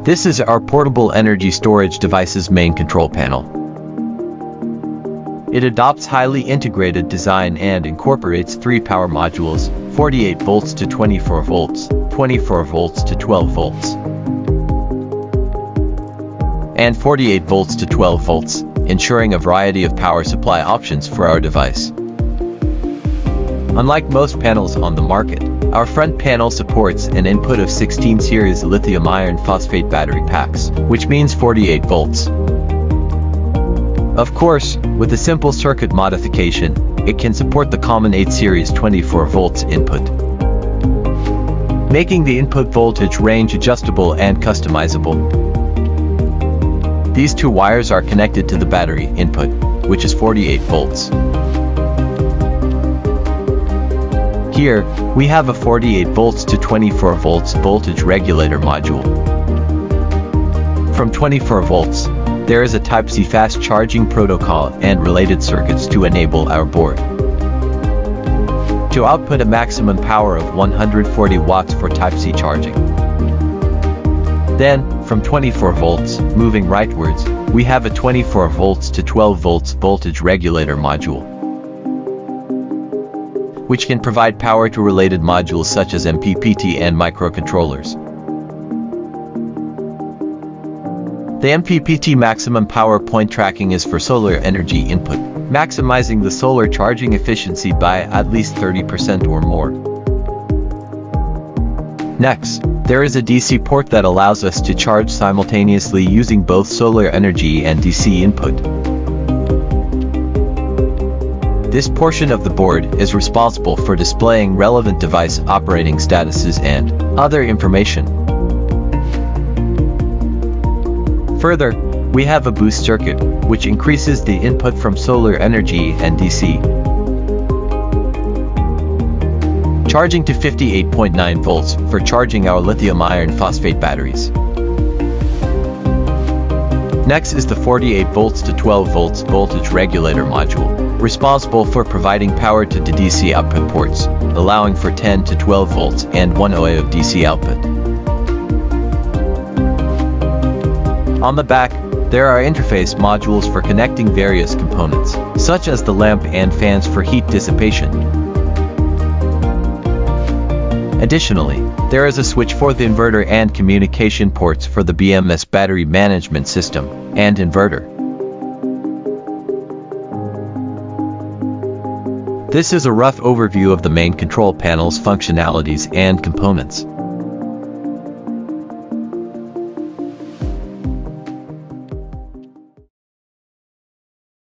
This is our portable energy storage device's main control panel. It adopts highly integrated design and incorporates 3 power modules, 48 volts to 24 volts, 24 volts to 12 volts, and 48 volts to 12 volts, ensuring a variety of power supply options for our device. Unlike most panels on the market, our front panel supports an input of 16 series lithium iron phosphate battery packs, which means 48 volts. Of course, with a simple circuit modification, it can support the common 8 series 24 volts input, making the input voltage range adjustable and customizable. These 2 wires are connected to the battery input, which is 48 volts. Here, we have a 48 volts to 24 volts voltage regulator module. From 24 volts, there is a Type-C fast charging protocol and related circuits to enable our board to output a maximum power of 140 watts for Type-C charging. Then, from 24 volts, moving rightwards, we have a 24 volts to 12 volts voltage regulator module, which can provide power to related modules such as MPPT and microcontrollers. The MPPT maximum power point tracking is for solar energy input, maximizing the solar charging efficiency by at least 30% or more. Next, there is a DC port that allows us to charge simultaneously using both solar energy and DC input. This portion of the board is responsible for displaying relevant device operating statuses and other information. Further, we have a boost circuit, which increases the input from solar energy and DC, charging to 58.9 volts for charging our lithium iron phosphate batteries. Next is the 48 volts to 12 volts voltage regulator module, responsible for providing power to the DC output ports, allowing for 10 to 12 volts and 1 OA of DC output. On the back, there are interface modules for connecting various components, such as the lamp and fans for heat dissipation. Additionally, there is a switch for the inverter and communication ports for the BMS battery management system and inverter. This is a rough overview of the main control panel's functionalities and components.